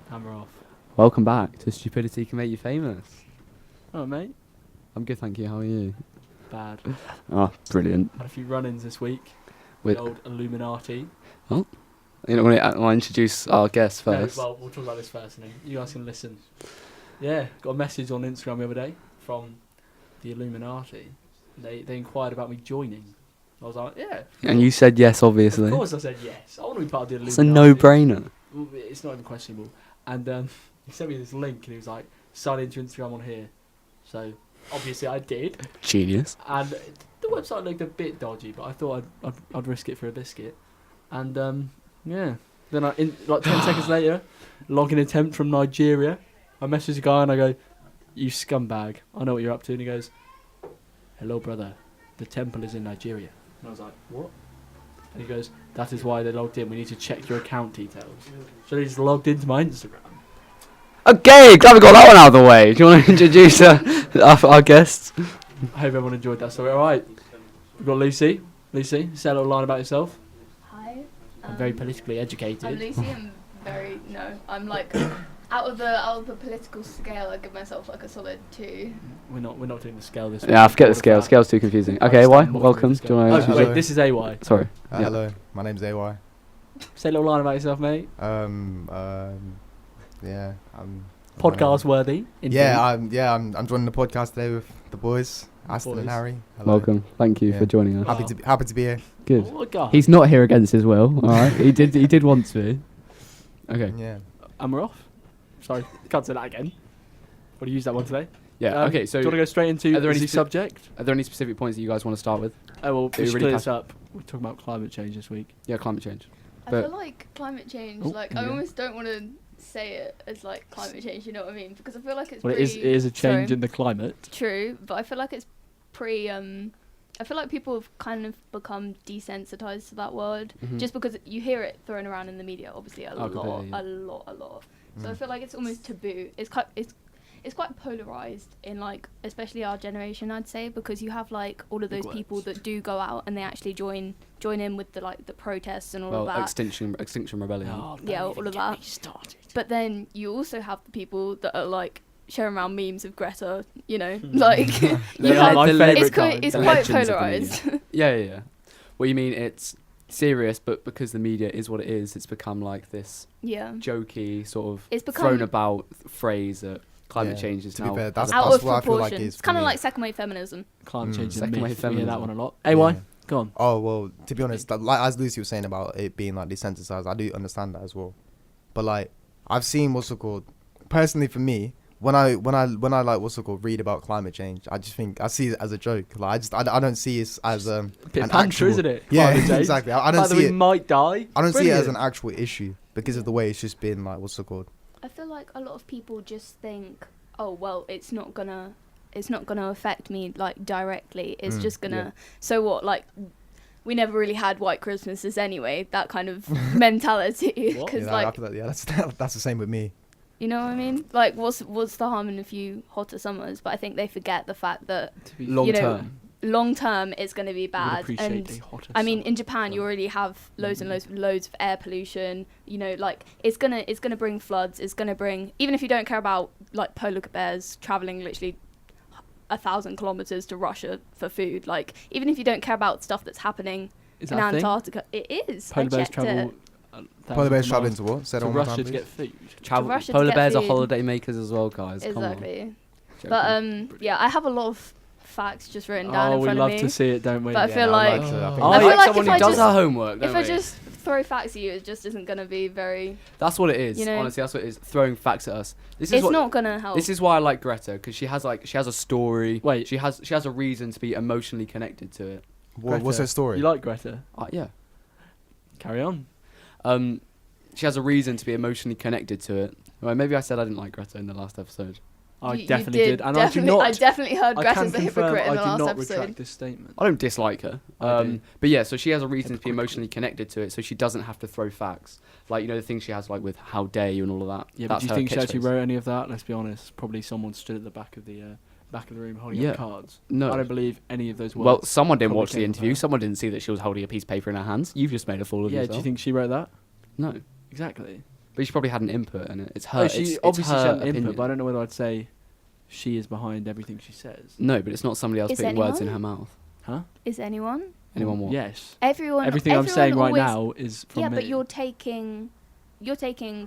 Hammer off. Welcome back to Stupidity Can Make You Famous. Oh, mate. I'm good, thank you. How are you? Bad. Oh, brilliant. Had a few run-ins this week. With The old Illuminati. You know, want to introduce our guest first? No, well, we'll talk about this first, and then you guys can listen. Yeah, got a message on Instagram the other day from the Illuminati. They inquired about me joining. I was like, yeah. And you said yes, obviously. Of course I said yes. I want to be part of the Illuminati. It's a no-brainer. Well, it's not even questionable. And he sent me this link, and he was like, sign into Instagram on here. So, obviously I did. Genius. And the website looked a bit dodgy, but I thought I'd risk it for a biscuit. And yeah, then like 10 seconds later, login attempt from Nigeria. I message the guy and I go, "You scumbag! I know what you're up to." And he goes, "Hello, brother. The temple is in Nigeria." And I was like, "What?" And he goes, "That is why they logged in. We need to check your account details." So he just logged into my Instagram. Okay, glad we got that one out of the way. Do you want to introduce our guests? I hope everyone enjoyed that story. All right, we've got Lucy. Lucy, say a little line about yourself. Hi. I'm very politically educated. I'm Lucy. I'm like out of the political scale. I give myself like a solid 2. We're not doing the scale this week. Yeah, forget the scale. Scale's too confusing. Okay, why? Welcome. Do you want to Oh, wait, this is AY. Sorry. Yeah. Hello, my name's AY. Say a little line about yourself, mate. Yeah, I'm Podcast worthy. Indeed. I'm joining the podcast today with the boys, Aston and Harry. Hello. Welcome. Thank you for joining us. Happy to be here. Good. Oh, God. He's not here against his will. All right. He did want to. Okay. Yeah. And we're off. Sorry, can't say that again. Want to use that one today? Yeah. Okay. So, do you want to go straight into the subject? Are there any specific points that you guys want to start with? Oh well, Are you just really clear this up. We're talking about climate change this week. Yeah, climate change. I But- feel like climate change. Oh, Like yeah. I almost don't want to say it as like climate change. You know what I mean? Because I feel like it's Well, pretty. it is a change sorry. in the climate. True, but I feel like it's pretty. I feel like people have kind of become desensitized to that word, Mhm. just because you hear it thrown around in the media. Obviously, a completely, yeah. lot. So I feel like it's almost taboo. It's quite polarized in like especially our generation, I'd say, because you have like all of Big those people words. that do go out and they actually join in with the protests and all Well, of that. Extinction Rebellion. Oh, Yeah, don't all even of get that. me started. But then you also have the people that are like sharing around memes of Greta, you know, like you They are have, my favourite it's kind. it's The quite legends of the polarized. Yeah. Well, you mean it's serious, but because the media is what it is, it's become like this Yeah. jokey sort of It's become thrown about phrase that climate Yeah, change is to be now fair, that's out what of I feel like proportion. is It's kind for of me. like second wave feminism. Climate change is a second wave myth. We hear that feminism. one a lot. Yeah. AY, go on. Oh well, to be honest, like as Lucy was saying about it being like desensitized, I do understand that as well. But like I've seen what's it called. Personally, for me, when I like what's it called, read about climate change, I just think I see it as a joke. Like I don't see it as A bit an banter, actual, isn't it? Yeah, Climate change. exactly. I The don't fact that see we it. might die. I don't see it as an Brilliant. actual issue because of the way it's just been like what's it called. I feel like a lot of people just think, oh well, it's not gonna affect me like directly. It's just gonna. So what? Like, we never really had white Christmases anyway. That kind of mentality. What? Because Yeah, like, after that, yeah, that's the same with me. you know what I mean? Like, what's the harm in a few hotter summers? But I think they forget the fact that To be long you know, term. long term it's going to be would bad. appreciate And a hotter I mean, summer. in Japan, you already have loads and loads of air pollution. You know, like it's gonna bring floods. It's gonna bring, even if you don't care about like polar bears traveling literally 1,000 kilometers to Russia for food. Like even if you don't care about stuff that's happening Is in that a thing? Antarctica, it is. Polar I bears checked travel. it. Polar bears thousands of traveling miles to what? Say that to one more Russia time, to please. get food. Travel. Russia to Polar get bears are food. holiday makers as well, guys. Come on. Exactly. Joking. But yeah, I have a lot of facts just written down Oh, in we front love of me. to see it, don't we? But I feel no, like- I'd I think Oh, I feel like like someone if who I does just- her homework. if Don't I we? just throw facts at you, it just isn't gonna be very. That's what it is. you know, Honestly, that's what it is. Throwing facts at us. This is It's what. not gonna help. This is why I like Greta, because she has a story. Wait. She has a reason to be emotionally connected to it. What's Greta. her story? You like Greta? Yeah. Carry on. She has a reason to be emotionally connected to it. Well, maybe I said I didn't like Greta in the last episode. I You definitely did, and I do definitely- not. I definitely heard I Greta's can a confirm hypocrite in I the do last not episode. retract this statement. I don't dislike her. I do. But yeah, so she has a reason to be Hypocritical. emotionally connected to it, so she doesn't have to throw facts. Like, you know, the things she has, like, with how dare you and all of that. Yeah, but That's do you her think she actually catchphrase. wrote any of that? Let's be honest. Probably someone stood at the back of the room holding Yeah. up cards. No. I don't believe any of those words. Well, someone didn't probably watch the came from interview. her. Someone didn't see that she was holding a piece of paper in her hands. You've just made a fool of Yeah, yourself. do you think she wrote that? No. Exactly. But she probably had an input in it. It's her. Oh, she it's obviously her she had an opinion. input, but I don't know whether I'd say she is behind everything she says. No, but it's not somebody else Is putting words in anyone? her mouth. Huh? Is anyone? Anyone what? Yes. Everything I'm saying right always, now is from yeah, me. but you're taking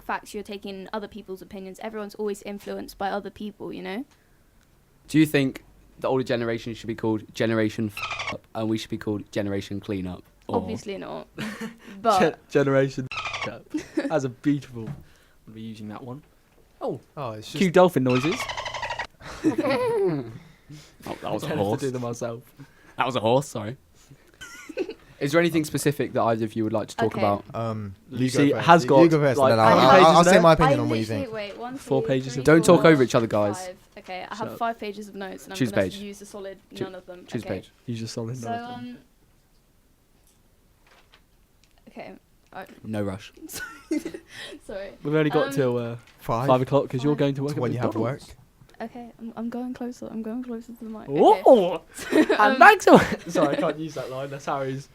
facts. You're taking other people's opinions. Everyone's always influenced by other people. You know. Do you think the older generation should be called Generation Up and we should be called Generation Clean Up? Or Obviously not. But Generation Up. That's a beautiful. I'll be using that one. Oh, it's just Cue dolphin noises. Oh, that was a I have horse. to do them myself. That was a horse. Sorry. Is there anything specific that either of you would like to talk Okay. about? Lucy you go first. has got, You go first, like, and then how many I'll pages say there? my I opinion on what you literally think. wait 1, 2, 4 pages 3, of- Don't talk 4, over each other, guys. 5. Okay, I Shut have up. 5 pages of notes, and Choose I'm going page. to use a solid Choo- none of them. Choose okay. page. Use your solid So notes. okay. No rush. Sorry. We've only got till 5 o'clock because you're Five. going to work. To at when you have work. McDonald's. Okay, I'm going closer. I'm going closer to the mic. Okay. Whoa! And back to Sorry, I can't use that line. That's Harry's.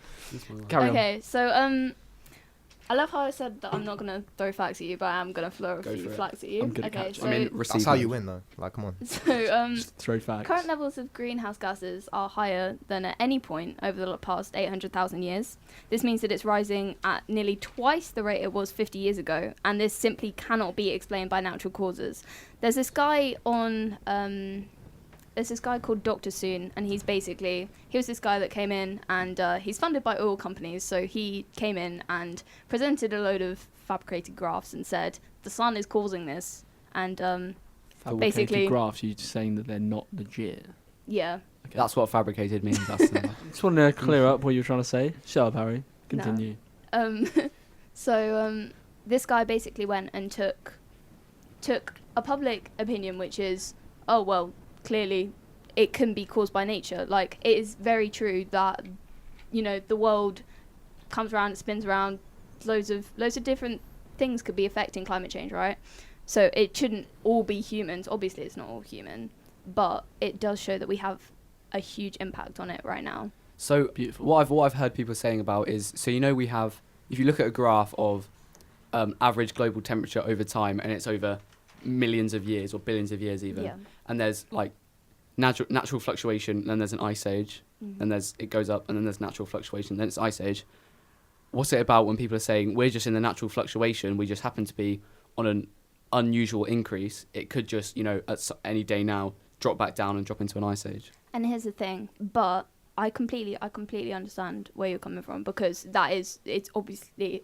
Carry on. Okay, so I love how I said that I'm not gonna throw facts at you, but I am gonna throw a Go few for it. facts at you. I'm good at okay, catching. so I mean, receive. That's how you mode. win, though. Like, come on. so Just throw facts. current levels of greenhouse gases are higher than at any point over the past 800,000 years. This means that it's rising at nearly twice the rate it was 50 years ago, and this simply cannot be explained by natural causes. There's this guy called Dr. Soon, and he was this guy that came in, and he's funded by oil companies, so he came in and presented a load of fabricated graphs and said, the sun is causing this, and Fabricated basically- graphs. You're just saying that they're not legit. yeah. Okay. That's what fabricated means. That's Just wanted to clear up what you were trying to say. Shut up, Harry. Continue. So this guy basically went and took a public opinion, which is, oh well, clearly it can be caused by nature. Like, it is very true that, you know, the world comes around, it spins around, loads of different things could be affecting climate change, right? So it shouldn't all be humans. Obviously it's not all human, but it does show that we have a huge impact on it right now. So Beautiful. what I've heard people saying about is, so you know, we have, if you look at a graph of average global temperature over time, and it's over millions of years or billions of years even, Yeah. and there's like natural fluctuation, and then there's an ice age, Mhm. and it goes up, and then there's natural fluctuation, then it's ice age. What's it about when people are saying we're just in the natural fluctuation, we just happen to be on an unusual increase? It could just, you know, any day now drop back down and drop into an ice age. And here's the thing, but I completely understand where you're coming from, because it's obviously,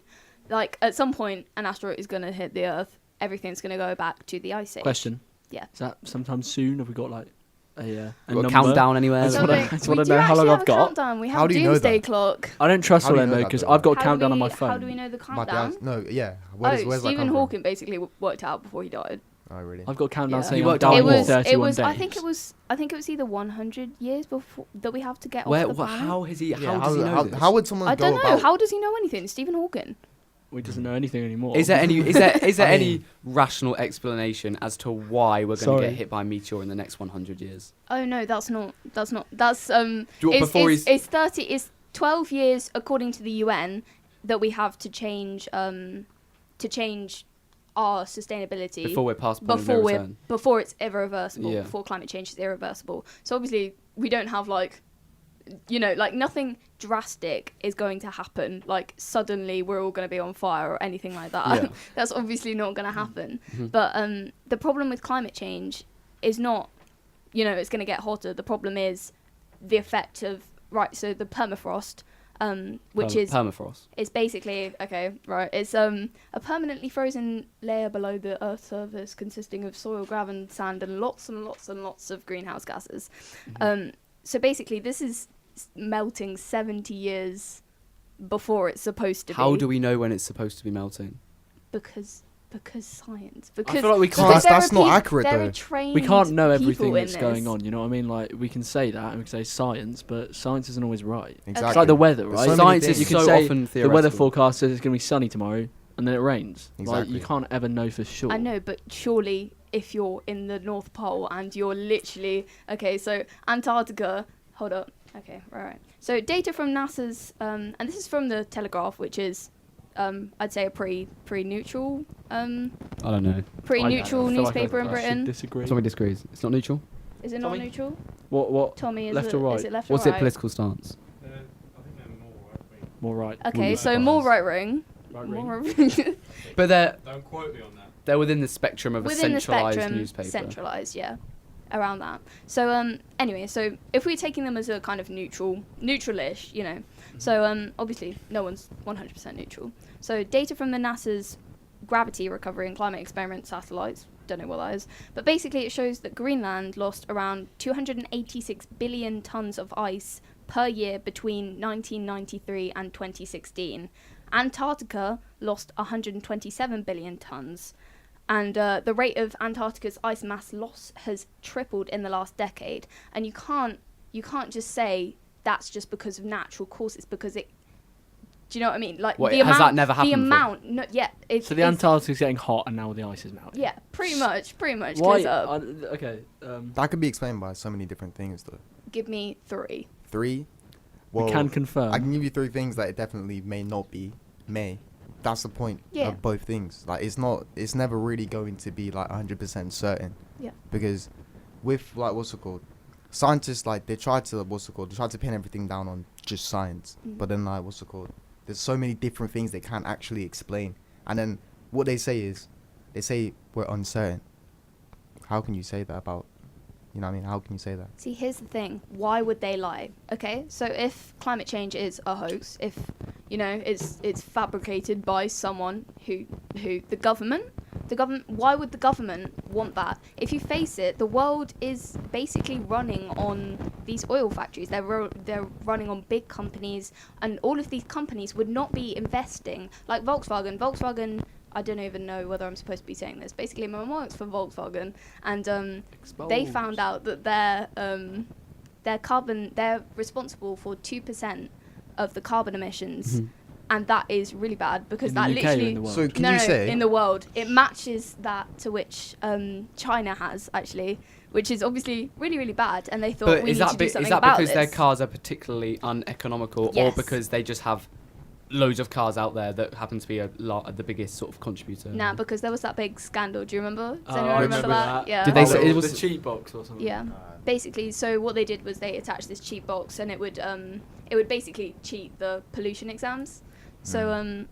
like, at some point an asteroid is going to hit the Earth, everything's going to go back to the ice age. Question. Yeah. Is that sometime soon? Have we got like a Got a number? countdown anywhere? I just So wanna- wait, I just we wanna do know how long actually I've have a got. countdown. We How have do you know doomsday that? clock. I don't trust How do all you them know though that, because though? I've got How do countdown on we- my phone. How do we know the Might be countdown? no, yeah. Where's that Stephen come from? Hawking basically worked out before he died. Oh, really? I've got countdown Yeah. saying You I'm worked out dying what? in 31 days. I think it was either 100 years before that we have to get Where? off the planet. How is he? Yeah, How does he know this? how would someone I go don't know. about? How does he know anything? Stephen Hawking. We doesn't know anything anymore. Is there any? Is there I any mean- rational explanation as to why we're going to Sorry. get hit by a meteor in the next 100 years? Oh no, that's not. That's Do you want- before he's- it's 12 years according to the UN that we have to change our sustainability Before we're past point of no return. before it's irreversible, Yeah. before climate change is irreversible. So obviously we don't have, like, you know, like, nothing drastic is going to happen, like suddenly we're all going to be on fire or anything like that. Yeah. That's obviously not going to happen. Mhm. But the problem with climate change is not, you know, it's going to get hotter. The problem is the effect of, right, so the permafrost, which is permafrost. it's basically, okay, right, it's a permanently frozen layer below the Earth's surface consisting of soil, gravel, sand, and lots of greenhouse gases. So basically, this is melting 70 years before it's supposed to be. How do we know when it's supposed to be melting? Because science. Because feel like we because can't- there that's are not peop- accurate, there though. are trained we can't know people everything in that's going this. on. You know what I mean? Like, we can say that and we can say science, but science isn't always right. Exactly. It's like the weather, There's right? so many Science things. is You can so say often the theoretical. weather forecast says it's going to be sunny tomorrow, and then it rains. Like, Exactly. you can't ever know for sure. I know, but surely if you're in the North Pole and you're literally... Okay, so Antarctica... Hold up. Okay, right. So data from NASA's... and this is from the Telegraph, which is I'd say a pretty neutral I don't know. neutral I feel like newspaper in I should Britain. disagree. Tommy disagrees. It's not neutral. Is it not Tommy? neutral? What? Tommy, is Left it, or right? Is it left What's or their right? political stance? I think they're more right-wing. More right. Okay, More so right. more right wing. Right More But Don't quote me on that. they're within the spectrum of within a the centralised spectrum, newspaper. centralised, yeah, around that. So anyway, so if we're taking them as a kind of neutralish, you know, so obviously no one's 100% neutral. So data from the NASA's gravity recovery and climate experiment satellites, don't know what that is, but basically it shows that Greenland lost around 286 billion tons of ice per year between 1993 and 2016. Antarctica lost 127 billion tons, and the rate of Antarctica's ice mass loss has tripled in the last decade. And you can't just say that's just because of natural causes, because it. Do you know what I mean? Like What, the has amount. that never happened The before? amount. No, yeah. So the Antarctic's getting hot, and now the ice is melting. Yeah, pretty much. Why? Clears up. Okay. That could be explained by so many different things, though. Give me 3. 3. We can confirm. I can give you 3 things that it definitely may not be. That's the point Yeah. of both things. Like it's never really going to be like 100% certain. Yeah. Because with like what's it called, scientists like they try to pin everything down on just science. But then like what's it called, there's so many different things they can't actually explain. And then what they say we're uncertain. How can you say that about? You know what I mean? How can you say that? See, here's the thing. Why would they lie? Okay, so if climate change is a hoax, if you know it's fabricated by someone who the government, why would the government want that? If you face it, the world is basically running on these oil factories. They're running on big companies, and all of these companies would not be investing like Volkswagen. Volkswagen. I don't even know whether I'm supposed to be saying this. Basically, my mum works for Volkswagen, and they found out that they're responsible for 2% of the carbon emissions, and that is really bad because In that the UK or literally in the world? So can no, you say in the world it matches that to which China has actually, which is obviously really really bad, and they thought But we is need that to do something is that about because their this. cars are particularly uneconomical, or Yes. because they just have loads of cars out there that happen to be the biggest sort of contributor? Nah, because there was that big scandal. Do you remember? Does Oh, anyone I remember that? Yeah. Did they say it was the cheat box or something? Yeah. Basically, so what they did was they attached this cheat box, and it would basically cheat the pollution exams. So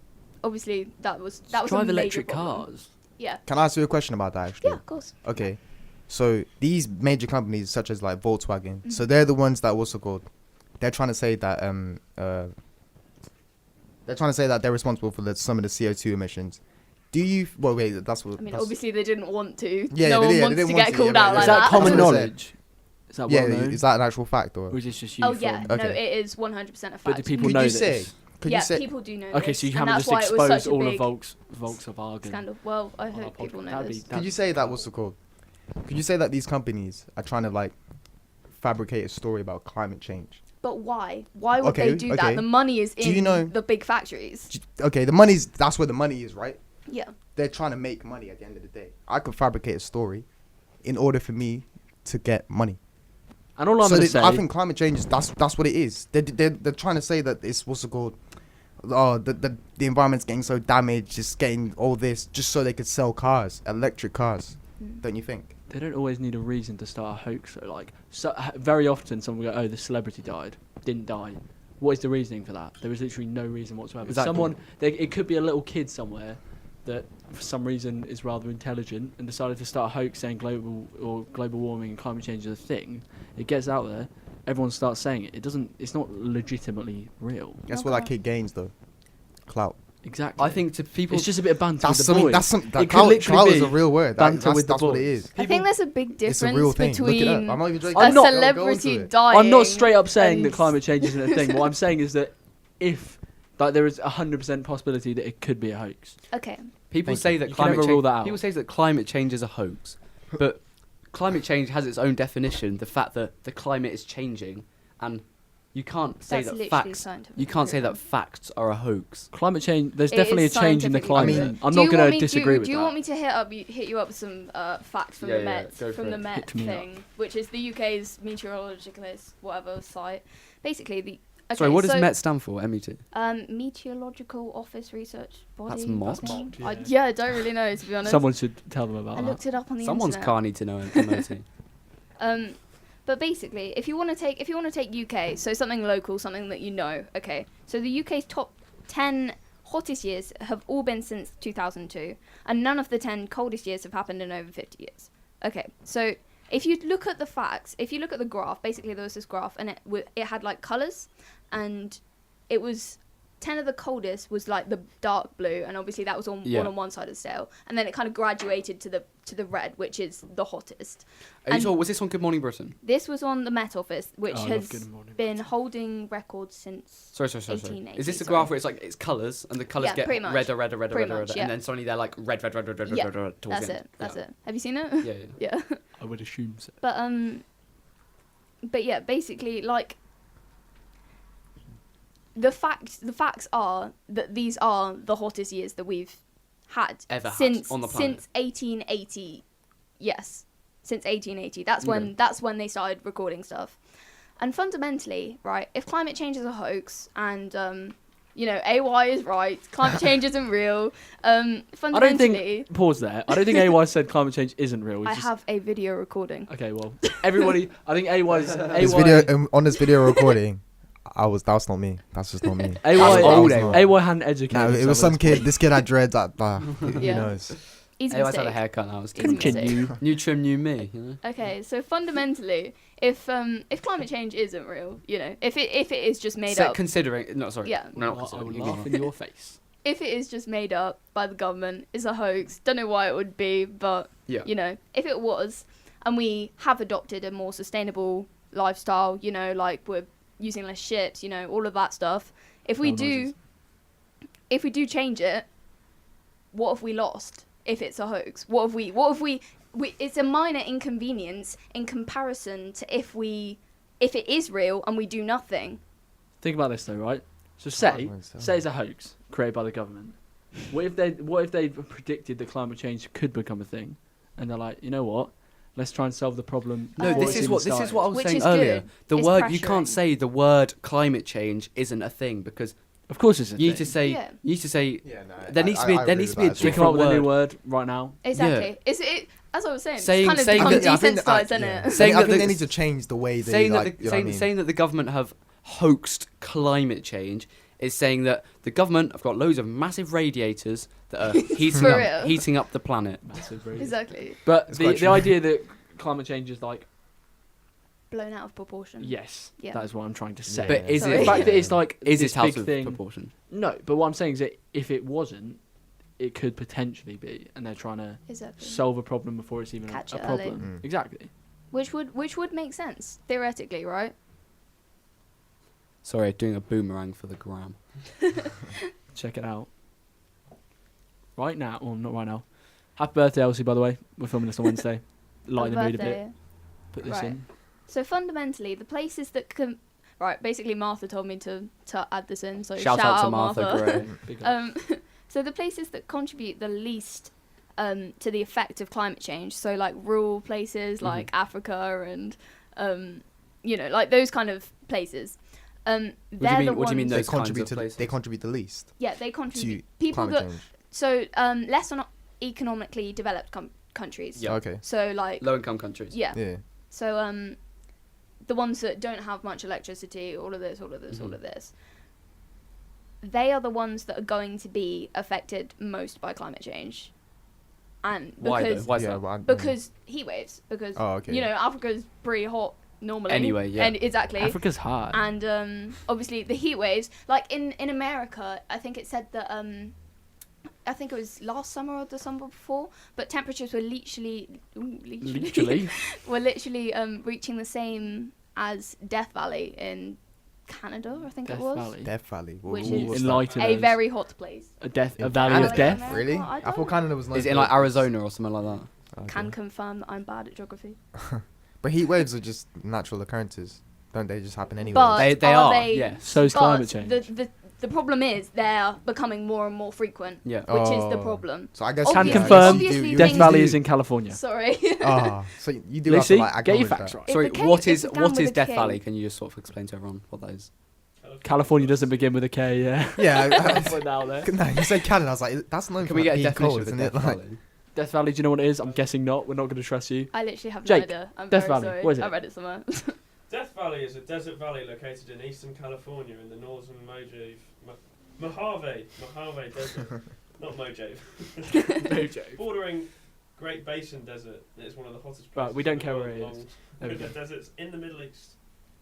obviously that was a Drive major electric problem. cars. Yeah. Can I ask you a question about that actually? Yeah, of course. Okay. So these major companies such as like Volkswagen, so they're the ones that what's it called? They're trying to say that they're responsible for some of the CO2 emissions. Do you? Well, wait. That's what. I mean, that's, obviously they didn't want to. Yeah, no they one didn't wants to want get to, called yeah, out but like Is that that. common That's what I said. knowledge? Is that Yeah, well known? is that an actual fact or? Or is this just you? Oh yeah, from- no, Okay. it is 100% a fact. But do people Could know you this? say? Could yeah, you say? people do know. Okay, this, so you and haven't that's just why it was exposed such a all of big Volkswagen. scandal. Well, I on our hope people podcast. know That'd this. be- Could you say that what's it called? Could you say that these companies are trying to like fabricate a story about climate change? But why? Why would Okay, they do okay. that? The money is Do you in know- the big factories. Okay, that's where the money is, right? Yeah. They're trying to make money at the end of the day. I could fabricate a story in order for me to get money. And all I'm So going to say, I think climate change is that's what it is. They're trying to say that it's what's it called? Oh, the environment's getting so damaged, just getting all this just so they could sell cars, electric cars. Don't you think? they don't always need a reason to start a hoax. So very often someone will go, "Oh, the celebrity didn't die." What is the reasoning for that? There is literally no reason whatsoever. Exactly. It could be a little kid somewhere that for some reason is rather intelligent and decided to start a hoax saying global warming and climate change is a thing. It gets out there, everyone starts saying it. It's not legitimately real. Guess what that kid gains though? Clout. Exactly. I think to people, it's just a bit of banter That's with the something. boys. That's some. That It could clout literally is be a real word. banter with the That's what it boys. is. I think there's a big It's a difference real thing. Look it up. between I'm not even joking. a I'm not- Go into celebrity it. dying. I'm not straight up saying that and- climate change isn't a thing. What I'm saying is that if there is 100% possibility that it could be a hoax. Okay. people Thank say you. that You can climate never rule change. that out. People say that climate change is a hoax, but climate change has its own definition. The fact that the climate is changing, and you can't say That's that literally facts. scientific You can't say proven. that facts are a hoax. Climate change. There's It definitely a is change in the scientifically climate. proven. I'm Do not you going want to me disagree with Do you that. want me to hit you up with some facts from Yeah, the yeah, Met go for from the it. Met Hit me up. thing, which is the UK's meteorologicalist whatever site. Basically, Okay, Sorry, what does so, MET stand for? MET. Meteorological Office Research Body. That's MOT? I think. Yeah. I don't really know, to be honest. Someone should tell them about I that. looked it up on the Someone's internet. car needs to know MOT. But basically, if you want to take UK, so something local, something that you know, okay. So the UK's top 10 hottest years have all been since 2002, and none of the 10 coldest years have happened in over 50 years. Okay, so if you look at the facts, if you look at the graph, basically there was this graph, and it had like colours, and it was 10 of the coldest was like the dark blue, and obviously that was on one side of the scale, and then it kind of graduated to the red, which is the hottest. Are you And sure? Was this on Good Morning Britain? this was on the Met Office, which Oh, I love has Good Morning been holding records since Sorry. 1880, Is this the sorry. graph where it's like it's colours and the colours Yeah, get pretty much. redder, Pretty much, yeah. and then suddenly they're like red Yeah, towards that's the it. end? That's it. Have you seen it? Yeah. Yeah. I would assume so. But yeah, basically, like, the facts are that these are the hottest years that we've had Ever had since on the planet. since 1880. Yes, since 1880. That's Okay. when they started recording stuff. And fundamentally, right, if climate change is a hoax and AY is right, climate change isn't real. I don't Fundamentally, think. Pause there. I don't think AY said climate change isn't real. It's I just, have a video recording. Okay, well, everybody. I think AY's. This AY, video on this video recording, that's not me. That's just not me. AY, That's old AY hadn't educated. No, it was himself some at kid. This kid had dreads. Who Yeah. knows? Easy Hey, I had a mistake. haircut now. It's Easy good. mistake. Continue. New trim, new me. You know? Okay, so fundamentally, if climate change isn't real, if it is just made up, Considering, no, sorry. Yeah. No, I not will considering. laugh in your face. if it is just made up by the government, is a hoax. Don't know why it would be, but Yeah. if it was, and we have adopted a more sustainable lifestyle, like we're using less ships, all of that stuff. If we do change it, what have we lost? If it's a hoax, what have we? It's a minor inconvenience in comparison to if it is real and we do nothing. Think about this though, right? So say it's a hoax created by the government. What if they predicted that climate change could become a thing, and they're like, you know what? Let's try and solve the problem. No, before this it's is even what I was Which saying is earlier. good. The It's word you can't pressuring. say the word climate change isn't a thing because Of course, it's a you thing. need to say Yeah. Yeah, no. there needs to be a We different come up with a new word. word right now. Exactly. It as I was saying, Saying- it's saying kind of that- become desensitized, isn't it? Saying I that think the- they need to change the way they saying like. saying that the government have hoaxed climate change is saying that the government have got loads of massive radiators that are For real. heating up the planet. Massive really. Exactly. But It's the quite true. idea that climate change is like, Blown out of proportion. yes, Yeah. that is what I'm trying to say. But is Sorry. The it fact that it's like is this it out big of thing. proportion? No, but what I'm saying is that if it wasn't, it could potentially be, and they're trying to Exactly. solve a problem before it's even Catch a it early. problem. Mm. Exactly. Which would make sense theoretically, right? Sorry, doing a boomerang for the gram. Check it out. Right now, well, not right now. Happy birthday, Elsie, by the way. We're filming this on Wednesday. Lighten the mood a bit. Birthday. Put this Right. in. So fundamentally, the places that can. Right, basically, Martha told me to add this in. So Shout out to Martha Gray. Big up. So the places that contribute the least to the effect of climate change, so like rural places like Africa and like those kind of places. What do you They're mean- the what do you mean ones- They those kinds contribute of to places? they contribute the least Yeah, they contribute. to People climate that change. so less on economically developed countries. Yeah. Okay. So like Low income countries. yeah. Yeah. So the ones that don't have much electricity, all of this, they are the ones that are going to be affected most by climate change. And Why though? because Why is Yeah, that? well, because heat waves, because Oh, okay. Africa's pretty hot normally. Anyway, yeah. And exactly. Africa's hard. And obviously the heat waves, like in America, I think it said that I think it was last summer or the summer before, but temperatures were literally were literally reaching the same as Death Valley in Canada, I think Death it was. Valley. Death Valley. Which What is was that? Enlighten A us. very hot place. A In valley Canada. of death. America? Really? I I don't thought Canada was nice. Is it in like Arizona or something like that? Okay. Can confirm that I'm bad at geography. But heat waves are just natural occurrences, don't they? Just happen anyway. But They are are. they- Yes. So is but climate change. The problem is they're becoming more and more frequent, Yeah. which is the Oh. problem. So I guess Can Obviously- confirm obviously Death things Valley do- is in California. Sorry. So you do Lucy, have to like get your acknowledge facts that. right. It Sorry, became- what it is began what with is a Death king. Valley? Can you just sort of explain to everyone what that is? California doesn't begin with a K, yeah. Yeah. Put that out there. No, you said Canada. I was like, that's known Can for we get a being definition cold, of a isn't Death it? Like, Valley? Death Valley, do you know what it is? I'm guessing not. We're not going to trust you. I literally have Jake, no idea. I'm Death very Valley, sorry. what is it? I read it somewhere. Death Valley is a desert valley located in eastern California in the northern Mojave Desert. Not Mojave. Bordering Great Basin Desert. It's one of the hottest places. Right, we don't in the care world where it is. along There we go. deserts in the Middle East.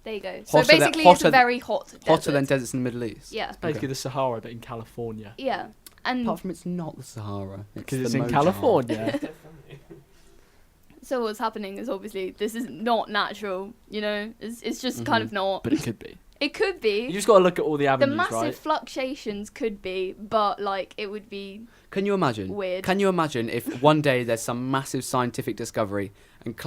There you go. So Hotter than- basically, it's hotter a very hot desert. Hotter than deserts in the Middle East. Yeah. Basically the Sahara, but in California. Yeah. And Apart from it's not the Sahara. Because the it's in Mojave. California. Death Valley. so what's happening is obviously this is not natural. You know, it's just kind of not. But it could be. It could be. You just got to look at all the The avenues, massive right? fluctuations could be, but like it would be Can you imagine? weird. Can you imagine if one day there's some massive scientific discovery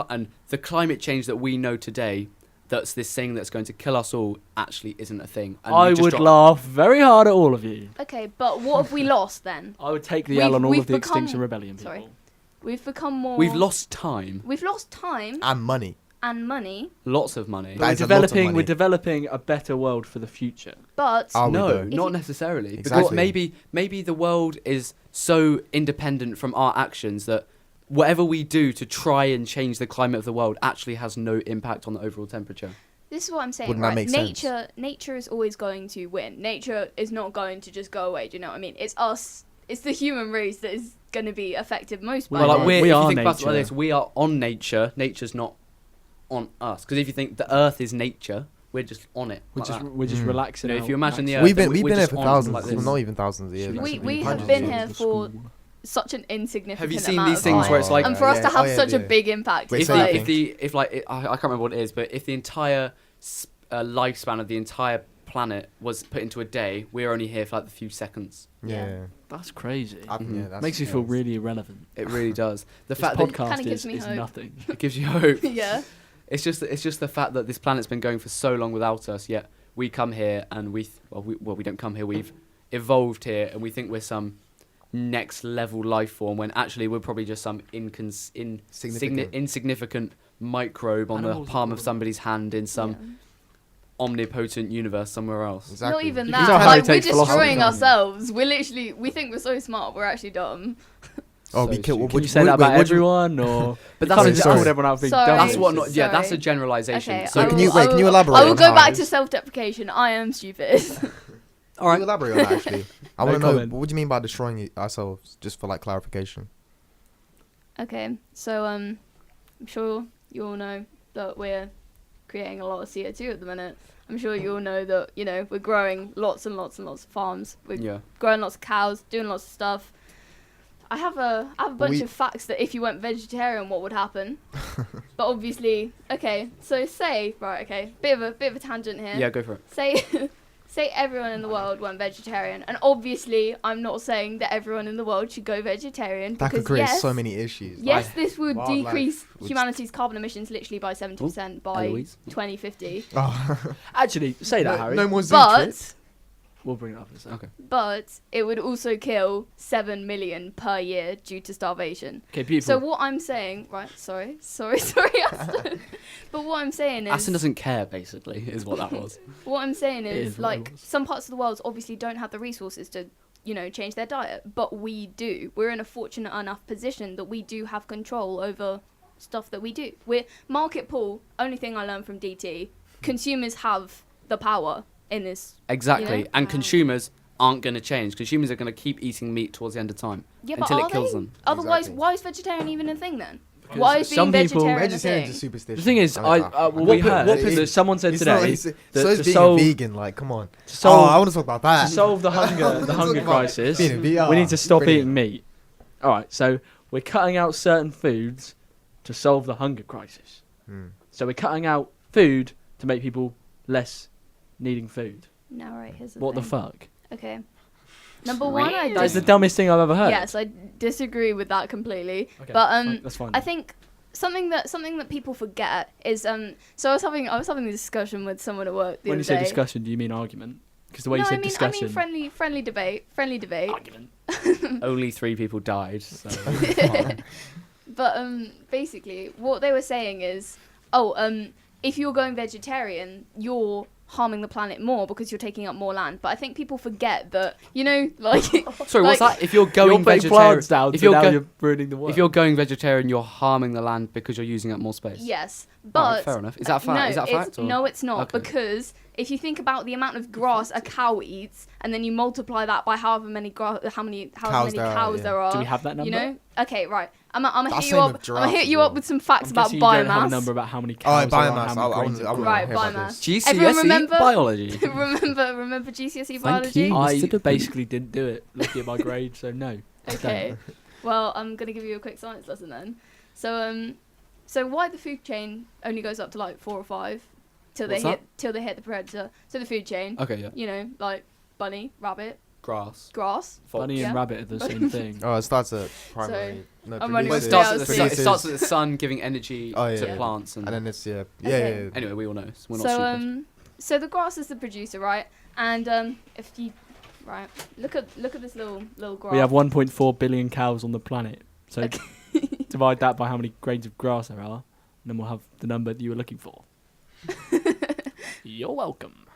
and the climate change that we know today, that's this thing that's going to kill us all, actually isn't a thing? And I we just would got- laugh very hard at all of you. Okay, but what have we lost then? I would take the We've- L on all we've of the become- Extinction Rebellion people. Sorry. We've become more. We've lost time, We've lost time and money. and money, lots of money. That We're is a lot of developing, money. we're developing a better world for the future. but Are we No, though? not you- necessarily. Because Exactly. maybe the world is so independent from our actions that whatever we do to try and change the climate of the world actually has no impact on the overall temperature. this is what I'm saying. Wouldn't that Right? make sense? Nature is always going to win. Nature is not going to just go away. Do you know what I mean? It's us. It's the human race that is going to be affected most by Well, Well, like, like this. we if are you think about it like nature. this, we are on nature. Nature's not on us. Because if you think the Earth is nature, we're just on it. We're like just that. we're just Mm. relaxing. You know, if out, you imagine the relaxing. Earth, We've then been we're here just for on thousands, like this. well, not even thousands of years. Should We- actually, we have hundreds been of here years. for such an insignificant Have you seen amount these of things time. where it's like- and for us to have such a yeah. big impact, Wait, it's so like, I can't remember what it is, but if the entire lifespan of the entire planet was put into a day, we're only here for like a few seconds. Yeah. That's crazy. Mhm. Yeah, that's Makes you feel yes. really irrelevant. It really does. The This fact that podcast Kinda gives me is hope. nothing. it gives you hope. yeah. It's just the fact that this planet's been going for so long without us. Yet we come here and we don't come here. We've evolved here, and we think we're some next level life form when actually we're probably just some Significant. insignificant microbe on Animals the are palm of cool. somebody's hand in some Yeah. omnipotent universe somewhere else. Exactly. Not even You that. can tell how Like he we're takes philosophy, destroying can't you? ourselves. We think we're so smart. We're actually dumb. Oh, So we kill. stupid. Can you say that about everyone, or But you that's can't a, just sorry. call everyone out being Sorry. dumb? that's what not. Yeah, that's a Sorry. generalization. Okay. So I can will- you- wait, I can will- you elaborate I will on go how back it to is? self-deprecation. I am stupid. all Can right. you elaborate on that actually? I want to know comment. what do you mean by destroying ourselves, just for like clarification. Okay, so I'm sure you all know that we're creating a lot of CO2 at the minute. I'm sure you all know that, you know, we're growing lots and lots and lots of farms. We're Yeah. growing lots of cows, doing lots of stuff. I have a bunch of facts that if you went vegetarian, what would happen? But obviously, okay, so say, right, okay, bit of a tangent here. Yeah, go for it. Say say everyone in the world went vegetarian, and obviously I'm not saying that everyone in the world should go vegetarian That because could create yes, so many issues. yes, this would wildlife decrease would- humanity's carbon emissions literally by 70% by Eloise. 2050. Oh. Actually, say that, Harry. No more zoo trips. But We'll bring it up in a second. Okay. but it would also kill 7 million per year due to starvation. Okay, beautiful. So what I'm saying, right? Sorry, Aston. But what I'm saying is, Aston doesn't care, basically, is what that was. what I'm saying It is, is what it like, was. some parts of the world obviously don't have the resources to, you know, change their diet, but we do. We're in a fortunate enough position that we do have control over stuff that we do. We're market pull. Only thing I learned from DT: consumers have the power in this. Exactly. You know? And consumers aren't going to change. Consumers are going to keep eating meat towards the end of time Yeah, until but it are kills they? them. Otherwise, Exactly. why is vegetarian even a thing then? Because Why is being some people- vegetarian a Vegetarian thing? is superstition. The thing is, well, What we put- heard what put- that someone said it's not- today it's- that so it's to being solve, a vegan. Like, come on. to solve, Oh, I want to talk about to that. solve the Let's hunger talk about crisis, being a vegan. we need to stop Brilliant. eating meat. All right, so we're cutting out certain foods to solve the hunger crisis. Hmm. So we're cutting out food to make people less needing food. No, right. Here's the What the thing. fuck? Okay. Number one, I That is the dumbest thing I've ever heard. Yes, I disagree with that completely. Okay, but that's fine. I think something that people forget is so I was having a discussion with someone at work the When other you say day. discussion, do you mean argument? Because the way No, you I said mean discussion. friendly debate. Argument. Only 3 people died. So. But basically, what they were saying is, if you're going vegetarian, you're harming the planet more because you're taking up more land. But I think people forget that, you know, like Sorry, like- what's that? If you're going You're putting vegetarian, plants down, if so you're now go- you're ruining the world. if you're going vegetarian, you're harming the land because you're using up more space. yes, Alright, but fair enough. Is that a fact? no, Is that a fact? Or? no, it's not, Okay. because if you think about the amount of grass a cow eats, and then you multiply that by however many Cows cows there are, yeah. there are, Do we have that number? you know? Okay, right. I'm gonna That's hit you same up. with I'm gonna giraffes hit as you up well. with some facts I'm about guessing you don't have a biomass. number about how many Oh, cows there are, biomass. how many grains of I grass. Right, hear about biomass. this. Everyone GCSE remember- biology. remember GCSE Thank biology? you. I Stupid. basically didn't do it. Looking at my grade, so no. I Okay. don't. Well, I'm gonna give you a quick science lesson then. So why the food chain only goes up to like 4 or 5 till What's they that? hit the predator. So the food chain, Okay, yeah. you know, like bunny, rabbit, Grass. grass. Fox. Bunny Yeah. and rabbit are the same thing. Oh, it starts at primary. No, I'm running Well, it with starts, Yeah, at the so- sun, it produces- starts with the sun giving energy Oh, to yeah. plants, and and then it's yeah. Okay. anyway, we all know. So we're not So stupid. so the grass is the producer, right? And if you right, look at this little graph. We have 1.4 billion cows on the planet. So Okay. divide that by how many grains of grass there are, and then we'll have the number that you were looking for. You're welcome.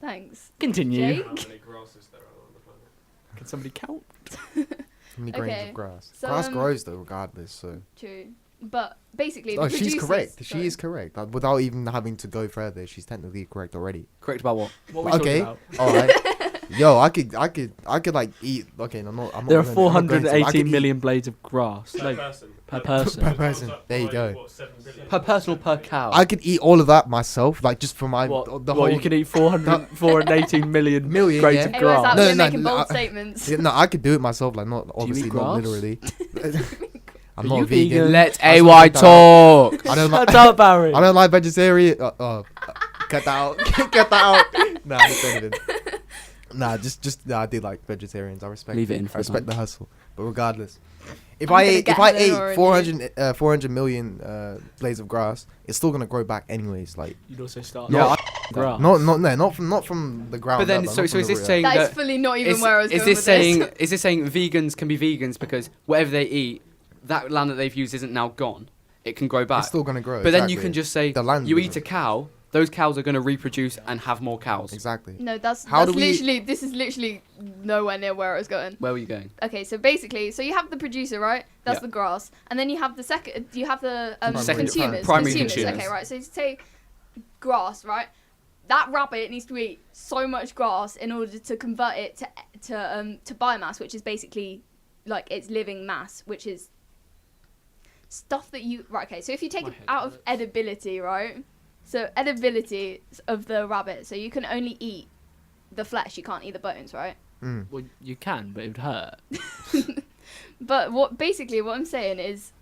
Thanks. Continue. Jake? How many grasses there are on the planet? Can somebody count? How many grains Okay, of grass? so, Grass grows though, regardless. So. True. But basically, the Oh, she's producers- correct. She sorry. is correct. Like, without even having to go further, she's technically correct already. Correct about what? What are we Okay. talking about? All right. Yo, I could like eat. Okay, no, I'm not. There are I'm not going to, I could 418 eat- million blades of grass. Per No, person. per person. Per person. There you go. What, 7 billion? Per person or per cow? I could eat all of that myself, like just for my What, the what, whole. you can eat 418 million Million, grains yeah. of Hey, where's that? grass. No, We're no, making no, bold I- statements. Yeah, no, I could do it myself. Like not obviously eat not grass? literally. I'm Are not you a vegan. vegan? Let I AY spit that talk. I don't like. Shut up, Barry. I don't like vegetarian. Cut that out. Cut that out. Nah, just anything. Nah, I do like vegetarians. I respect. Leave it it. in I for respect the the hustle. But regardless, if I'm I gonna ate get if I Eleanor ate and you. 400 million blades of grass, it's still gonna grow back anyways. Like You'd also start. Yeah, grass. not from the ground. But then, up, like, so not from is the this root up. saying That is that? fully not even where I was going with Is this saying vegans can be vegans because whatever they eat, that land that they've used isn't now gone? It can grow back. It's still gonna grow. But then you exactly. can just say The land you doesn't- eat a cow. Those cows are going to reproduce and have more cows. Exactly. No, that's How do we- literally. This is literally nowhere near where I was going. Where were you going? Okay, so basically, so you have the producer, right? That's Yeah. the grass, and then you have the second. You have the Second- consumers. primary consumers. consumers. Okay, right. So you say grass, right? That rabbit needs to eat so much grass in order to convert it to biomass, which is basically like its living mass, which is stuff that you right. Okay, so if you take My it head out of hurts. edibility, right? So edibility of the rabbit, so you can only eat the flesh. You can't eat the bones, right? Mm. Well, you can, but it would hurt. But what I'm saying is,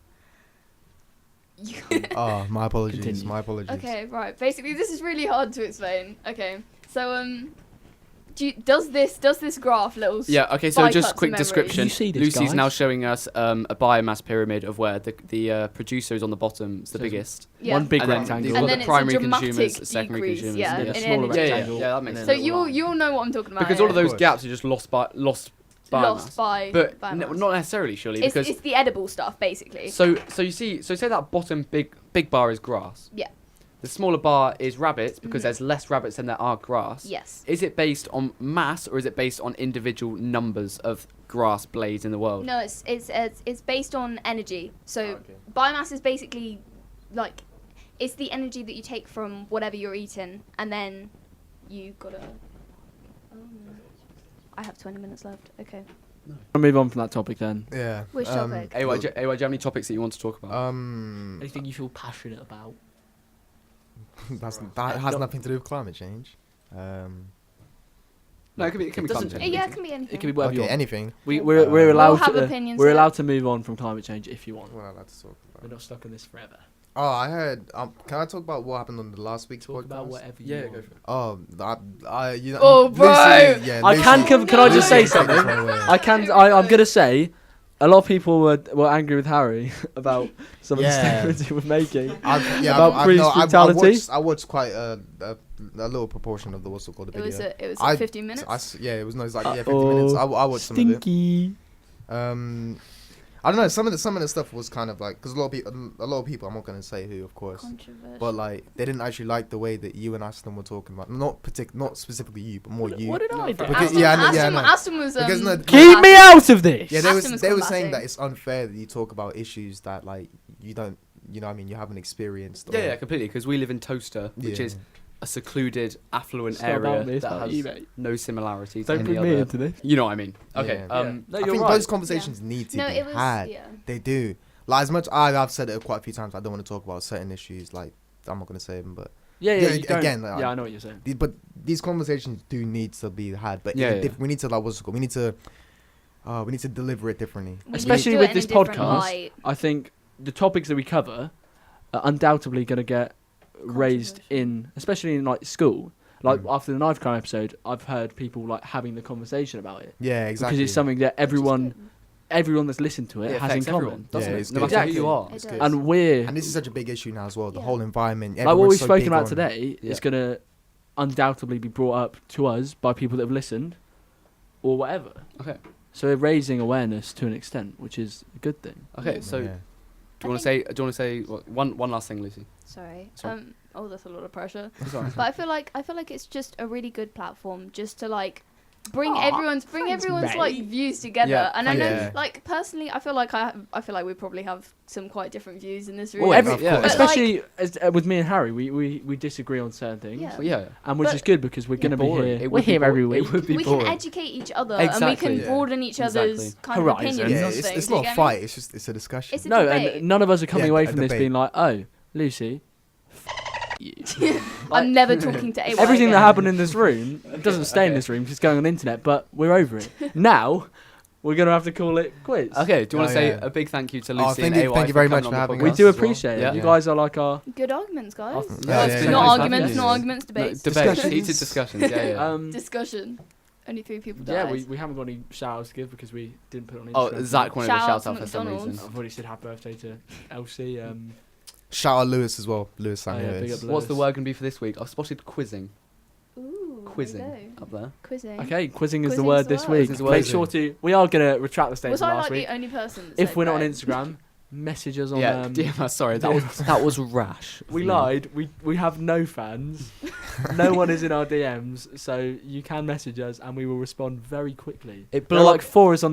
you Oh, my apologies. Continue. My apologies. okay, right. Basically, this is really hard to explain. Okay, so does this graph little Yeah. Okay. So spy just cuts quick memories? description. You see this, Lucy's guys? now showing us a biomass pyramid of where the producer is on the bottom, is the So- biggest. Yeah. One big And then rectangle. these And are then the it's a primary dramatic consumers, the secondary decrease, consumers. yeah, Yeah, in smaller energy. rectangle. Yeah, that makes and sense. So then you'll know what I'm talking about. Because all of here. those course. gaps are just lost biomass. Lost by But biomass. not necessarily, surely, It's, because it's the edible stuff, basically. so you see, so say that bottom big bar is grass. Yeah. The smaller bar is rabbits because Mhm. there's less rabbits than there are grass. Yes. Is it based on mass or is it based on individual numbers of grass blades in the world? No, it's based on energy. So Okay. biomass is basically like it's the energy that you take from whatever you're eating, and then you gotta. Oh, no. I have 20 minutes left. Okay. I'll move on from that topic then. Yeah. Which topic? AY, do you have any topics that you want to talk about? Anything you feel passionate about? that has nothing to do with climate change. No, it can be It climate doesn't- change. Yeah, it can be anything. It can be whatever Okay, you want. anything. We're We'll allowed have to opinions we're here. allowed to move on from climate change if you want. What am I allowed to talk We're about? not stuck in this forever. Oh, I heard. Can I talk about what happened on the last week's Talk podcast? about whatever you Yeah, want. go for it. Oh, you know. Oh, bro! Yeah, I can Lucy- can I just say Lucy took this something? one away. I'm gonna say, a lot of people were angry with Harry about some of the Yeah. statements he was making. About police brutality. I watched quite a little proportion of the what's it called the It video. was I- 15 minutes. Yeah, it was no, it's like 50 Uh-oh. minutes. I watched some of it. Stinky. I don't know. Some of the stuff was kind of like, because a lot of people. I'm not gonna say who, of course, Controversial. but like they didn't actually like the way that you and Aston were talking about. Not specifically you, but more you. What did I do? Because- Aston, yeah, I know- Aston, no. Aston was Because no- Keep me out of this. Yeah, Aston was they were saying combating. that it's unfair that you talk about issues that like you don't, you know, what I mean, you haven't experienced. Yeah, or- yeah, completely. Because we live in Toaster, which Yeah. is a secluded, affluent It's not area about me, it's that about has you, mate. no similarity to Don't any bring other. me into this. You know what I mean? Okay. Yeah. No, I you're think right. those conversations need to No, be it was. had. Yeah. They do. Like as much I've said it quite a few times. I don't want to talk about certain issues. Like I'm not gonna say them, but Yeah, Yeah, you don't- again, like, yeah, I know what you're saying. but these conversations do need to be had. But Yeah, yeah. we need to like what's it called? We need to deliver it differently. We Especially do with it in this a different podcast. light. I think the topics that we cover are undoubtedly going to get raised in, especially in like school. Like Mm. after the knife crime episode, I've heard people like having the conversation about it Yeah, exactly. because it's something that everyone that's listened to it It has in affects common. everyone, doesn't Yeah, it? it's No good. matter who Exactly. you are. It It's does. good. And we're And this is such a big issue now as well. The Yeah. whole environment. like what everyone's we've so spoken big about on- today Yeah. is going to undoubtedly be brought up to us by people that have listened or whatever. Okay. So we're raising awareness to an extent, which is a good thing. Okay. Yeah. So Yeah. do you want to say one last thing, Lucy? Sorry. Sorry. Oh, that's a lot of pressure. It's all right. But I feel like it's just a really good platform just to like bring everyone's like mate. views together. Yeah, And I know, yeah. like personally, I feel like we probably have some quite different views in this room. Well, Every- of yeah. course. But, like- especially with me and Harry, we disagree on certain things, Yeah. Well, yeah. and which But- is good because we're It'd going to be boring. here. It We're would be here every boring. week. It would be we boring. can educate each other Exactly, and we can yeah. broaden each other's Exactly. kind of Horizons. opinions Yeah, on it's things. not you a get me? fight. It's a discussion. It's a No, debate. and none of us are coming Yeah, away a from this debate. being like, oh, Lucy, you. I'm never talking to AY Everything that again. happened in this room doesn't stay in this room because it's going on the internet, but we're over it. Now, we're going to have to call it quits. Okay. Do you want Oh, to say yeah. a big thank you to Oh, Lucy thank and you- AY thank you very coming much on for the having We podcast? us do as well. appreciate Yeah. it. You guys are like our... Good arguments, guys. Oh, Yeah, Not yeah, yeah. not Yeah. arguments, Yeah. not arguments, No, debates. debates, Discussions. heated discussions. Yeah, yeah. Discussion. Only 3 people Yeah, died. we haven't got any shout-outs to give because we didn't put it on Oh, Instagram. Zach wanted Shout to out shout to out for some McDonald's. reason. I've already said happy birthday to Elsie. Shout out Lewis as well. Lewis Oh, yeah, Samuel. big up Lewis. What's the word going to be for this week? I've spotted quizzing. Ooh, Quizzing there you go. up there. Quizzing. Okay, quizzing is the Quizzing's word the this word. week. Quizzing's the word. Make sure to... We are going to retract the statement Was from I last like week. the only person that If said we're not on red? Instagram, message us on... Yeah, sorry, that was rash. We lied. We have no fans. No one is in our DMs, so you can message us and we will respond very quickly. It There blew are up, like four of us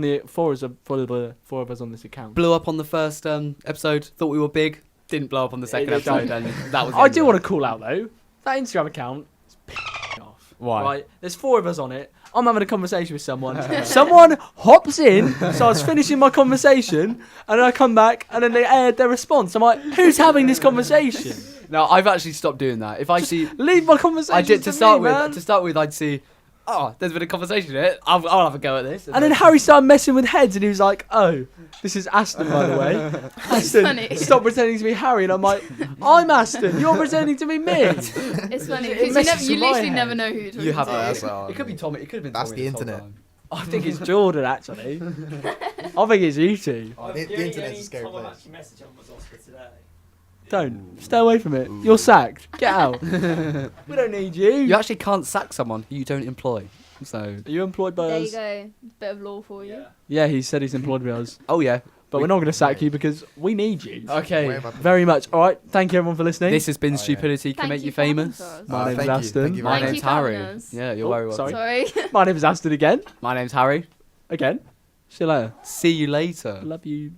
on this account. blew up on the first episode. Thought we were big. Didn't blow up on the second It episode, don't. and that was. I do want to call out though that Instagram account is off. Why? Right, there's 4 of us on it. I'm having a conversation with someone. Someone hops in, so I was finishing my conversation, and then I come back, and then they aired their response. I'm like, who's having this conversation? No, I've actually stopped doing that. If I see, Leave my conversation. I did to start me, man. with. To start with, I'd see. Oh, there's been a conversation here. I'll have a go at this. And then Harry started messing with heads, and he was like, "Oh, this is Aston, by the way." Aston, funny. stop pretending to be Harry, and I'm like, "I'm Aston. You're pretending to be me." It's funny It because messes you with my literally head. never know who you're talking You have. to. that's It could be Tommy. It could have been. That's Tommy the this whole internet. time. I think it's Jordan actually. I think it's you two. Oh, the only internet's a scary time I've place. actually messaged on was Oscar today. Don't stay away from it. You're sacked. Get out. We don't need you. You actually can't sack someone who you don't employ. So. Are you employed by There you us? go. Bit of law for you. Yeah. Yeah, he said he's employed by us, Oh yeah. but we're not going to sack you because we need you. Okay. Where about- Very much. All right. Thank you everyone for listening. This has been Oh, yeah. Stupidity Can Thank Make You for having Famous. us. My name's thank you, Aston. thank you My very Thank name's you for having Harry. us. Yeah, you're Oh, very welcome. sorry. Sorry. My name is Aston again. My name's Harry. Again. See you later. See you later. Love you.